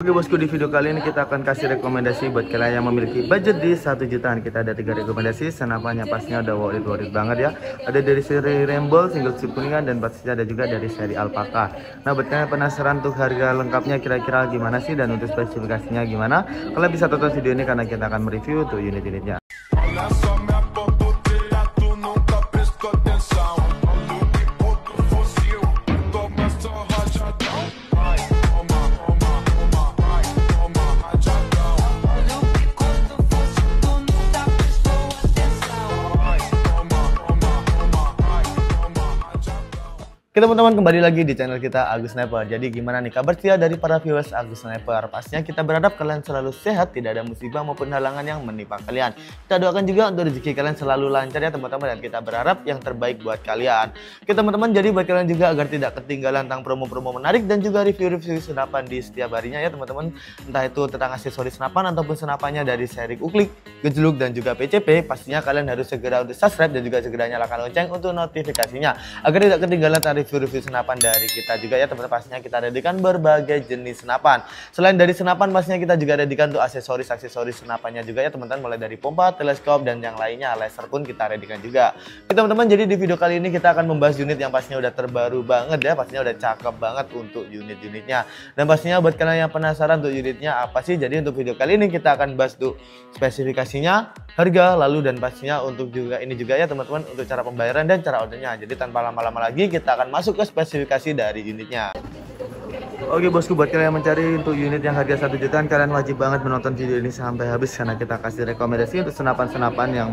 Oke bosku, di video kali ini kita akan kasih rekomendasi buat kalian yang memiliki budget di 1 jutaan. Kita ada 3 rekomendasi, senapannya pastinya udah worth it banget ya. Ada dari seri Rainbow, single chip kuningan, dan pastinya ada juga dari seri Alpaka. Nah buat kalian penasaran untuk harga lengkapnya kira-kira gimana sih dan untuk spesifikasinya gimana, kalian bisa tonton video ini karena kita akan mereview untuk unit-unitnya. Oke teman-teman, kembali lagi di channel kita Agus Sniper. Jadi gimana nih kabar setia dari para viewers Agus Sniper? Pastinya kita berharap kalian selalu sehat, tidak ada musibah maupun halangan yang menimpa kalian. Kita doakan juga untuk rezeki kalian selalu lancar ya teman-teman, dan kita berharap yang terbaik buat kalian. Oke teman-teman, jadi buat kalian juga agar tidak ketinggalan tentang promo-promo menarik dan juga review-review senapan di setiap harinya ya teman-teman. Entah itu tentang aksesoris senapan ataupun senapannya dari seri Uklik, Gejluk, dan juga PCP. Pastinya kalian harus segera untuk subscribe dan juga segera nyalakan lonceng untuk notifikasinya agar tidak ketinggalan review-review senapan dari kita juga ya teman-teman. Pastinya kita dedikan berbagai jenis senapan. Selain dari senapan, pastinya kita juga dedikan untuk aksesoris senapannya juga ya teman-teman, mulai dari pompa, teleskop, dan yang lainnya. Laser pun kita dedikan juga. Oke teman-teman, jadi di video kali ini kita akan membahas unit yang pastinya udah terbaru banget ya, pastinya udah cakep banget untuk unit-unitnya. Dan pastinya buat kalian yang penasaran untuk unitnya apa sih, jadi untuk video kali ini kita akan bahas tuh spesifikasinya, harga, lalu dan pastinya untuk juga ini juga ya teman-teman, untuk cara pembayaran dan cara ordernya. Jadi tanpa lama-lama lagi kita akan masuk ke spesifikasi dari unitnya. Oke bosku, buat kalian yang mencari untuk unit yang harga 1 jutaan, kalian wajib banget menonton video ini sampai habis karena kita kasih rekomendasi untuk senapan-senapan yang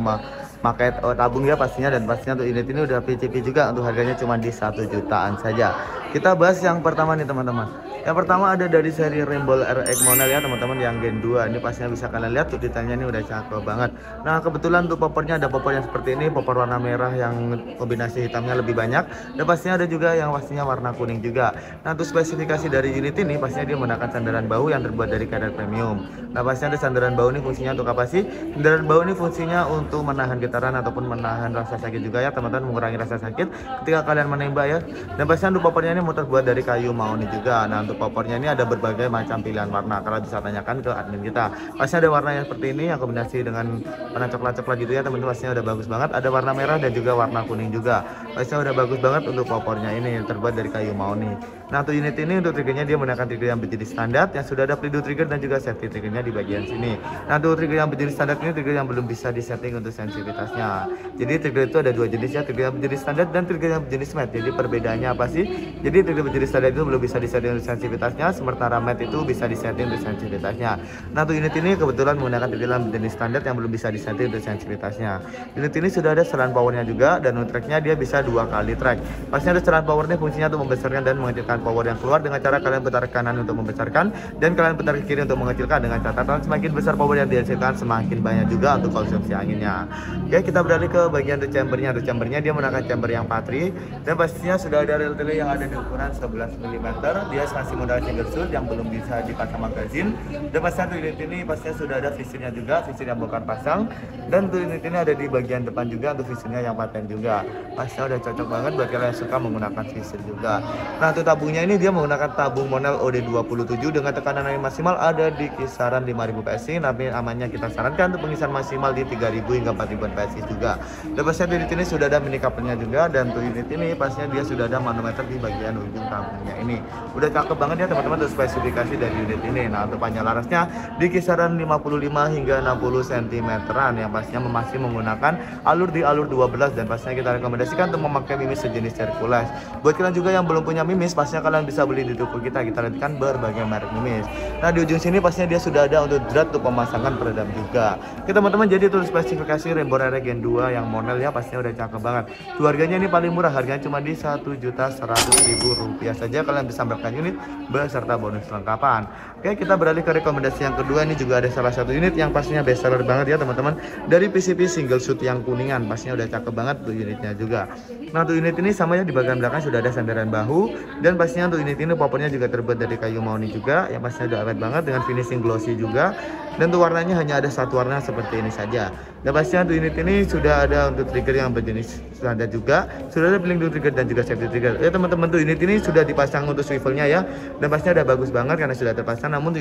pakai tabung ya pastinya, dan pastinya untuk unit ini udah PCP juga, untuk harganya cuma di 1 jutaan saja. Kita bahas yang pertama nih teman-teman. Yang pertama ada dari seri Rainbow RX Monel ya teman-teman, yang Gen 2. Ini pastinya bisa kalian lihat tuh detailnya ini udah cakep banget. Nah kebetulan untuk poppernya ada popper yang seperti ini, popper warna merah yang kombinasi hitamnya lebih banyak, dan pastinya ada juga yang pastinya warna kuning juga. Nah untuk spesifikasi dari unit ini pastinya dia menggunakan sandaran bahu yang terbuat dari karet premium. Nah pastinya ada sandaran bahu ini fungsinya untuk apa sih? Sandaran bahu ini fungsinya untuk menahan getaran ataupun menahan rasa sakit juga ya teman-teman, mengurangi rasa sakit ketika kalian menembak ya. Dan pastinya untuk poppernya ini terbuat dari kayu mahoni juga. Nah untuk poppernya ini ada berbagai macam pilihan warna, kalian bisa tanyakan ke admin kita. Pastinya ada warna yang seperti ini yang kombinasi dengan warna coklat-coklat gitu ya teman-teman, pastinya udah bagus banget. Ada warna merah dan juga warna kuning juga. Pastinya udah bagus banget untuk poppernya ini yang terbuat dari kayu mahoni. Nah untuk unit ini untuk triggernya dia menggunakan trigger yang berjenis standar yang sudah ada pelindung trigger dan juga safety triggernya di bagian sini. Nah untuk trigger yang berjenis standar ini trigger yang belum bisa disetting untuk sensitivitasnya. Jadi trigger itu ada dua jenis ya, trigger yang berjenis standar dan trigger yang berjenis matte. Jadi perbedaannya apa sih? Jadi trigger berjenis standar itu belum bisa disetting untuk sensitivitasnya, sementara matte itu bisa disetting untuk sensitivitasnya. Nah untuk unit ini kebetulan menggunakan trigger yang berjenis standar yang belum bisa disetting untuk sensitivitasnya. Unit ini sudah ada setelan powernya juga, dan untuk tracknya dia bisa 2 kali track. Pastinya ada setelan powernya fungsinya untuk membesarkan dan mengecilkan power yang keluar dengan cara kalian putar ke kanan untuk membesarkan dan kalian putar ke kiri untuk mengecilkan, dengan catatan semakin besar power yang dihasilkan semakin banyak juga untuk konsumsi anginnya. Oke, kita beralih ke bagian untuk chambernya. Untuk chambernya dia menggunakan chamber yang patri, dan pastinya sudah ada rel tele yang ada di ukuran 11 mm. Dia masih modal single shoot yang belum bisa dipasang magazin, dan pastinya untuk unit ini pastinya sudah ada visirnya juga, visir yang bongkar pasang, dan untuk unit ini ada di bagian depan juga untuk visirnya yang paten juga. Pastinya udah cocok banget buat kalian yang suka menggunakan visir juga. Nah untuk tabungnya ini dia menggunakan tabung Monel OD27 dengan tekanan angin maksimal ada di kisaran 5000 PSI, tapi amannya kita sarankan untuk pengisian maksimal di 3000 hingga 4000 PSI juga. Dan pastinya unit ini sudah ada mini couplernya juga, dan untuk unit ini pastinya dia sudah ada manometer di bagian ujung tabungnya ini. Udah cakep banget ya teman-teman untuk spesifikasi dari unit ini. Nah untuk panjang larasnya di kisaran 55 hingga 60 cm-an, yang pastinya masih menggunakan alur di alur 12, dan pastinya kita rekomendasikan untuk memakai mimis sejenis Hercules. Buat kalian juga yang belum punya mimis, pastinya kalian bisa beli di toko kita lihatkan berbagai merek mimis. Nah di ujung sini pastinya dia sudah ada untuk drat untuk pemasangan peredam juga. Oke teman-teman, jadi itu spesifikasi Rainbow RX Gen 2 yang Monel ya, pastinya udah cakep banget. Tuh harganya ini paling murah, harganya cuma di Rp1.100.000 saja, kalian bisa mendapatkan unit beserta bonus lengkapan. Oke, kita beralih ke rekomendasi yang kedua. Ini juga ada salah satu unit yang pastinya best seller banget ya teman-teman, dari PCP single shoot yang kuningan. Pastinya udah cakep banget tuh unitnya juga. Nah untuk unit ini sama ya, di bagian belakang sudah ada sandaran bahu, dan pastinya untuk unit ini poppernya juga terbuat dari kayu mahoni juga, yang pastinya udah awet banget dengan finishing glossy juga. Dan untuk warnanya hanya ada satu warna seperti ini saja. Dan pastinya untuk unit ini sudah ada untuk trigger yang berjenis standar juga, sudah ada pelindung trigger dan juga safety trigger. Ya teman-teman, tuh unit ini sudah dipasang untuk swivelnya ya, dan pastinya udah bagus banget karena sudah terpasang. Namun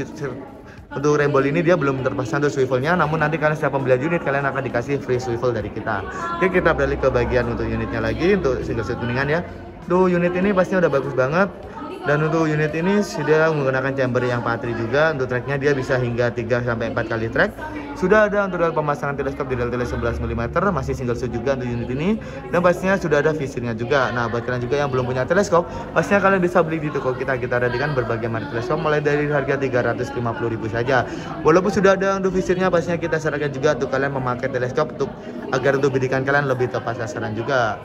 untuk Rainbow ini dia belum terpasang untuk swivelnya, namun nanti kalian setiap pembelian unit kalian akan dikasih free swivel dari kita. Oke, kita beralih ke bagian untuk unitnya lagi, untuk single shot kuningan ya. Tuh unit ini pastinya udah bagus banget. Dan untuk unit ini sudah menggunakan chamber yang patri juga. Untuk tracknya dia bisa hingga 3-4 kali track. Sudah ada untuk pemasangan teleskop di tele 11 mm, masih single shot juga untuk unit ini. Dan pastinya sudah ada visirnya juga. Nah, buat kalian juga yang belum punya teleskop, pastinya kalian bisa beli di toko kita. Kita readykan berbagai merek teleskop mulai dari harga 350.000 saja. Walaupun sudah ada untuk visirnya, pastinya kita sarankan juga untuk kalian memakai teleskop agar untuk bidikan kalian lebih tepat sasaran juga.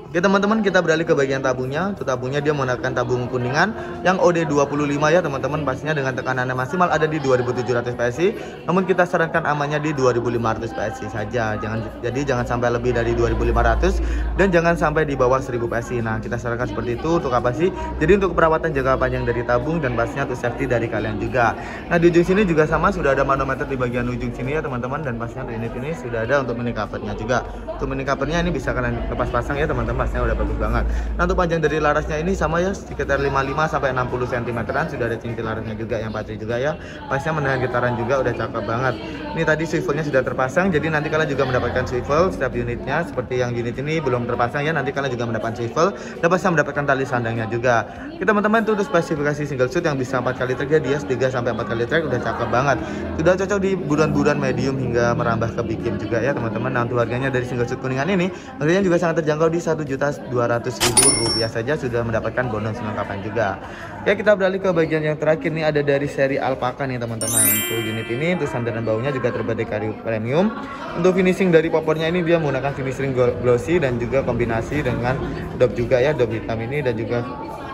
Oke teman-teman, kita beralih ke bagian tabungnya. Untuk tabungnya dia menggunakan tabung kuningan yang OD25 ya teman-teman. Pastinya dengan tekanannya maksimal ada di 2700 PSI. Namun kita sarankan amannya di 2500 PSI saja. Jadi jangan sampai lebih dari 2500 dan jangan sampai di bawah 1000 PSI. Nah, kita sarankan seperti itu. Untuk apa sih? Jadi untuk perawatan jangka panjang dari tabung dan pastinya untuk safety dari kalian juga. Nah, di ujung sini juga sama, sudah ada manometer di bagian ujung sini ya teman-teman, dan pastinya unit ini sudah ada untuk mini covernya juga. Untuk mini covernya ini bisa kalian lepas pasang ya teman-teman. Pasnya udah bagus banget. Nah, untuk panjang dari larasnya ini sama ya, sekitar 55-60 cm-an. Sudah ada cincin larasnya juga yang patri juga ya. Pasnya menahan getaran juga, udah cakep banget. Ini tadi swivelnya sudah terpasang, jadi nanti kalian juga mendapatkan swivel setiap unitnya. Seperti yang unit ini belum terpasang ya, nanti kalian juga mendapatkan swivel dan pasti mendapatkan tali sandangnya juga. Kita teman-teman tuh untuk spesifikasi single shoot yang bisa 4 kali track ya, dia 3-4 kali track, udah cakep banget. Sudah cocok di buruan-buruan medium hingga merambah ke big game juga ya teman-teman. Nah, untuk harganya dari single shoot kuningan ini harganya juga sangat terjangkau di 1.200.000 rupiah saja, sudah mendapatkan bonus kelengkapan juga. Ya, kita beralih ke bagian yang terakhir nih, ada dari seri Alpaka nih teman-teman. Untuk unit ini untuk sandaran baunya juga terbuat dari kayu premium. Untuk finishing dari popornya ini dia menggunakan finishing glossy dan juga kombinasi dengan dop juga ya, dop hitam ini dan juga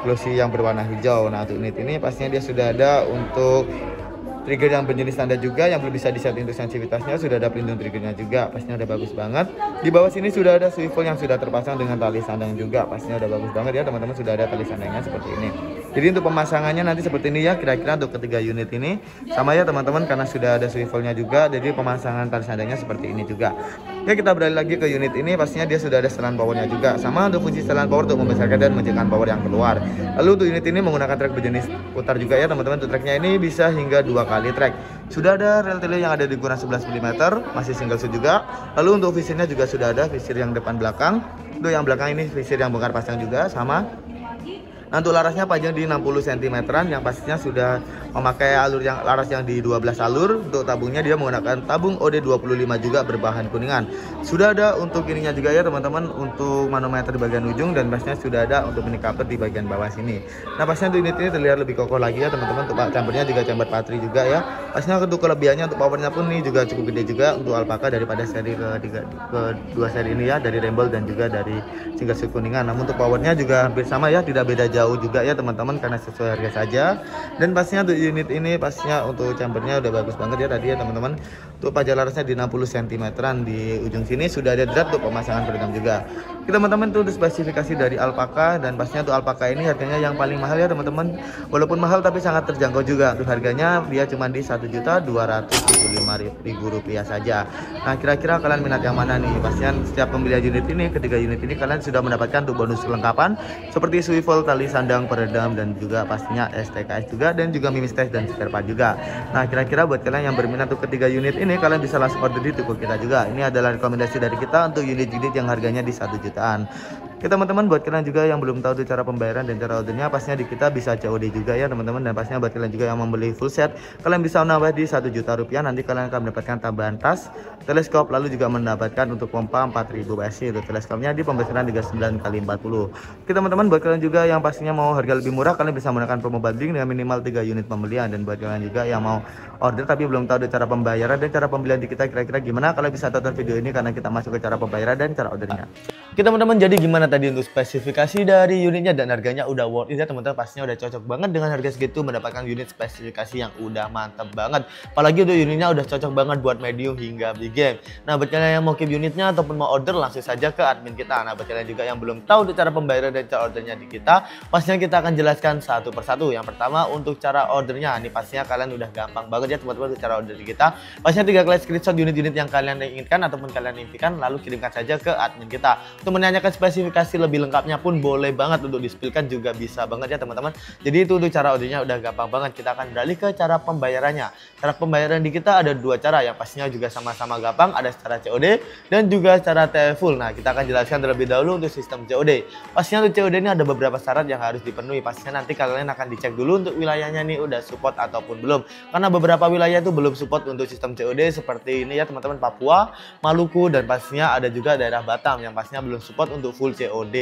glossy yang berwarna hijau. Nah, untuk unit ini pastinya dia sudah ada untuk trigger yang berjenis standar juga, yang belum bisa disetting untuk sensitivitasnya. Sudah ada pelindung triggernya juga, pastinya udah bagus banget. Di bawah sini sudah ada swivel yang sudah terpasang dengan tali sandang juga, pastinya udah bagus banget ya teman-teman. Sudah ada tali sandangnya seperti ini. Jadi untuk pemasangannya nanti seperti ini ya, kira-kira untuk ketiga unit ini sama ya teman-teman, karena sudah ada swivelnya juga. Jadi pemasangan tali sandangnya seperti ini juga. Ya, kita beralih lagi ke unit ini, pastinya dia sudah ada setelan powernya juga. Sama untuk fungsi setelan power untuk membesarkan dan menjadikan power yang keluar. Lalu untuk unit ini menggunakan track berjenis putar juga ya teman-teman. Untuk tracknya ini bisa hingga 2 kali track. Sudah ada rel tele yang ada di ukuran 11 mm, masih single shoot juga. Lalu untuk visirnya juga sudah ada visir yang depan belakang. Untuk yang belakang ini visir yang bongkar pasang juga sama. Nah, untuk larasnya panjang di 60 cm-an, yang pastinya sudah memakai laras yang di 12 alur. Untuk tabungnya dia menggunakan tabung OD25 juga berbahan kuningan. Sudah ada untuk ininya juga ya teman-teman, untuk manometer di bagian ujung, dan pastinya sudah ada untuk mini cover di bagian bawah sini. Nah, pastinya untuk unit ini terlihat lebih kokoh lagi ya teman-teman. Untuk chambernya juga chamber patri juga ya. Pastinya untuk kelebihannya, untuk powernya pun ini juga cukup gede juga untuk Alpaka daripada seri kedua seri ini ya, dari Rainbow dan juga dari single shoot kuningan. Namun untuk powernya juga hampir sama ya, tidak beda jauh juga ya teman-teman, karena sesuai harga saja. Dan pastinya untuk unit ini pastinya untuk chambernya udah bagus banget ya tadi ya teman-teman. Untuk pajak larasnya di 60 cm-an di ujung sini, sudah ada drat untuk pemasangan peredam juga. Teman-teman tuh untuk spesifikasi dari Alpaka, dan pastinya untuk Alpaka ini harganya yang paling mahal ya teman-teman. Walaupun mahal tapi sangat terjangkau juga. Untuk harganya dia cuma di 1.275.000 rupiah saja. Nah, kira-kira kalian minat yang mana nih? Pastinya setiap pembelian unit ini, ketiga unit ini kalian sudah mendapatkan untuk bonus kelengkapan seperti swivel, tali sandang, peredam, dan juga pastinya STKS juga, dan juga mimis test dan spare part juga. Nah, kira-kira buat kalian yang berminat untuk ketiga unit ini, kalian bisa langsung order di toko kita juga. Ini adalah rekomendasi dari kita untuk unit-unit yang harganya di 1 jutaan. Oke teman-teman, buat kalian juga yang belum tahu cara pembayaran dan cara ordernya, pastinya di kita bisa COD juga ya teman-teman. Dan pastinya buat kalian juga yang membeli full set, kalian bisa nambah di 1 juta rupiah. Nanti kalian akan mendapatkan tambahan tas, teleskop, lalu juga mendapatkan untuk pompa 4000 PSI. Untuk teleskopnya di pembesaran 39x40. Oke teman-teman, buat kalian juga yang pastinya mau harga lebih murah, kalian bisa menggunakan promo bundling dengan minimal 3 unit pembelian. Dan buat kalian juga yang mau order tapi belum tahu cara pembayaran dan cara pembelian di kita kira-kira gimana, kalian bisa tonton video ini karena kita masuk ke cara pembayaran dan cara ordernya. Oke teman-teman, jadi gimana tadi untuk spesifikasi dari unitnya dan harganya udah worth it ya teman-teman, pastinya udah cocok banget dengan harga segitu mendapatkan unit spesifikasi yang udah mantep banget. Apalagi untuk unitnya udah cocok banget buat medium hingga big game. Nah buat kalian yang mau keep unitnya ataupun mau order langsung saja ke admin kita. Nah buat kalian juga yang belum tahu cara pembayaran dan cara ordernya di kita, pastinya kita akan jelaskan satu persatu. Yang pertama untuk cara ordernya, ini pastinya kalian udah gampang banget ya teman-teman untuk cara order di kita. Pastinya tinggal kalian screenshot unit-unit yang kalian inginkan ataupun kalian impikan, lalu kirimkan saja ke admin kita. Untuk menanyakan spesifikasi lebih lengkapnya pun boleh banget, untuk di-spillkan juga bisa banget ya teman-teman. Jadi itu untuk cara ordernya udah gampang banget. Kita akan beralih ke cara pembayarannya. Cara pembayaran di kita ada dua cara, yang pastinya juga sama-sama gampang, ada secara COD dan juga secara TFL. Nah kita akan jelaskan terlebih dahulu untuk sistem COD. Pastinya untuk COD ini ada beberapa syarat yang harus dipenuhi. Pastinya nanti kalian akan dicek dulu untuk wilayahnya nih udah support ataupun belum, karena beberapa wilayah itu belum support untuk sistem COD seperti ini ya teman-teman, Papua, Maluku, dan pastinya ada juga daerah Batam yang pastinya belum support untuk full COD.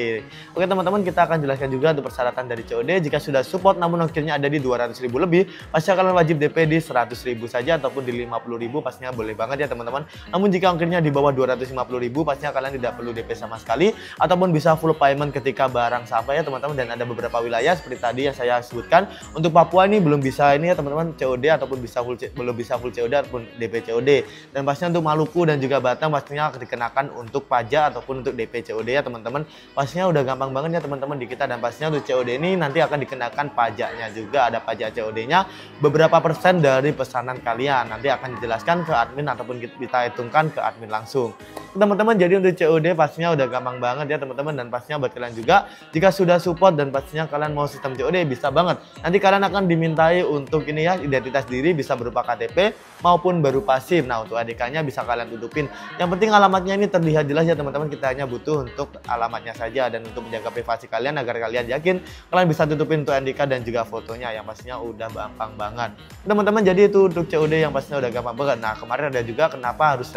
Oke teman-teman, kita akan jelaskan juga untuk persyaratan dari COD. Jika sudah support namun ongkirnya ada di 200.000 lebih, pastinya kalian wajib DP di 100.000 saja ataupun di 50.000, pastinya boleh banget ya teman-teman. Namun jika ongkirnya di bawah 250.000, pastinya kalian tidak perlu DP sama sekali ataupun bisa full payment ketika barang sampai ya teman-teman. Dan ada beberapa wilayah seperti tadi yang saya sebutkan. Untuk Papua ini belum bisa ini ya teman-teman, COD ataupun belum bisa full COD ataupun DP COD. Dan pastinya untuk Maluku dan juga Batam pastinya dikenakan untuk pajak ataupun untuk DP COD ya teman-teman. Pastinya udah gampang banget ya teman-teman di kita. Dan pastinya untuk COD ini nanti akan dikenakan pajaknya juga, ada pajak COD-nya beberapa persen dari pesanan kalian. Nanti akan dijelaskan ke admin ataupun kita hitungkan ke admin langsung teman-teman. Jadi untuk COD pastinya udah gampang banget ya teman-teman. Dan pastinya buat kalian juga jika sudah support dan pastinya kalian mau sistem COD bisa banget. Nanti kalian akan dimintai untuk ini ya, identitas diri bisa berupa KTP maupun berupa SIM. Nah untuk ADK-nya bisa kalian tutupin. Yang penting alamatnya ini terlihat jelas ya teman-teman. Kita hanya butuh untuk alamatnya saja dan untuk menjaga privasi kalian agar kalian yakin kalian bisa tutupin untuk NDK dan juga fotonya, yang pastinya udah gampang banget teman-teman. Jadi itu untuk COD yang pastinya udah gampang banget. Nah kemarin ada juga kenapa harus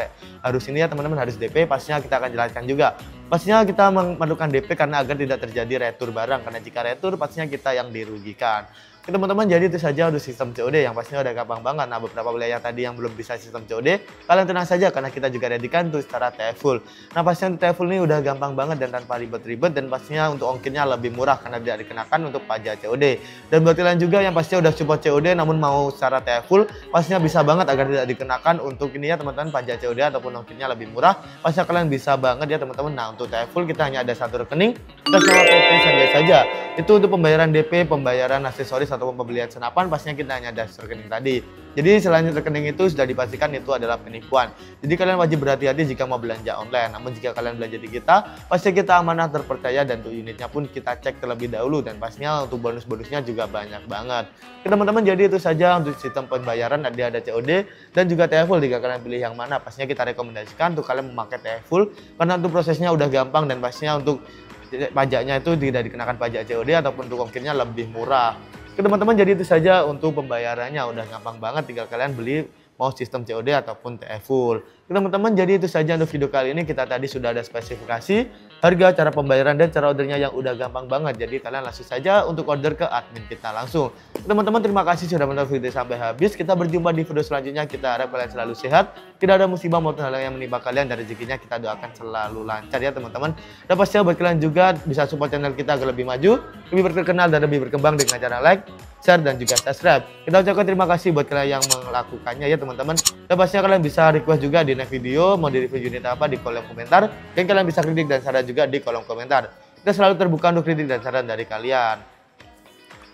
ini ya teman-teman, harus DP. Pastinya kita akan jelaskan juga. Pastinya kita memerlukan DP karena agar tidak terjadi retur barang, karena jika retur pastinya kita yang dirugikan. Oke teman-teman, jadi itu saja untuk sistem COD yang pastinya udah gampang banget. Nah beberapa wilayah tadi yang belum bisa sistem COD, kalian tenang saja karena kita juga readykan untuk secara TFL. Nah pastinya untuk TFL ini udah gampang banget dan tanpa ribet-ribet, dan pastinya untuk ongkirnya lebih murah karena tidak dikenakan untuk pajak COD. Dan buat kalian juga yang pastinya udah support COD namun mau secara TFL, pastinya bisa banget agar tidak dikenakan untuk ini ya teman-teman, pajak COD ataupun ongkirnya lebih murah. Pastinya kalian bisa banget ya teman-teman. Nah untuk TFL kita hanya ada satu rekening atas nama PT Sanjay saja. Itu untuk pembayaran DP, pembayaran aksesoris ataupun pembelian senapan, pastinya kita hanya ada rekening tadi. Jadi selain rekening itu sudah dipastikan itu adalah penipuan. Jadi kalian wajib berhati-hati jika mau belanja online. Namun jika kalian belanja di kita, pasti kita amanah, terpercaya, dan untuk unitnya pun kita cek terlebih dahulu. Dan pastinya untuk bonus-bonusnya juga banyak banget. Oke teman-teman, jadi itu saja untuk sistem pembayaran. Ada COD dan juga TFL. Jika kalian pilih yang mana, pastinya kita rekomendasikan untuk kalian memakai TFL karena untuk prosesnya udah gampang dan pastinya untuk pajaknya itu tidak dikenakan pajak COD ataupun untuk ongkirnya lebih murah. Oke teman-teman, jadi itu saja untuk pembayarannya, udah gampang banget, tinggal kalian beli mau sistem COD ataupun TFL. Teman-teman, jadi itu saja untuk video kali ini. Kita tadi sudah ada spesifikasi, harga, cara pembayaran, dan cara ordernya yang udah gampang banget. Jadi kalian langsung saja untuk order ke admin kita langsung. Teman-teman, terima kasih sudah menonton video sampai habis. Kita berjumpa di video selanjutnya. Kita harap kalian selalu sehat, tidak ada musibah maupun hal yang menimpa kalian, dan rezekinya kita doakan selalu lancar ya teman-teman. Dan pastinya buat kalian juga bisa support channel kita agar lebih maju, lebih terkenal, dan lebih berkembang dengan cara like, share, dan juga subscribe. Kita ucapkan terima kasih buat kalian yang melakukannya ya teman-teman. Dan pastinya kalian bisa request juga di next video mau di review unit apa di kolom komentar, dan kalian bisa kritik dan saran juga di kolom komentar. Kita selalu terbuka untuk kritik dan saran dari kalian.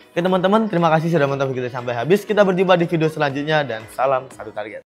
Oke teman-teman, terima kasih sudah menonton video sampai habis. Kita berjumpa di video selanjutnya dan salam satu target.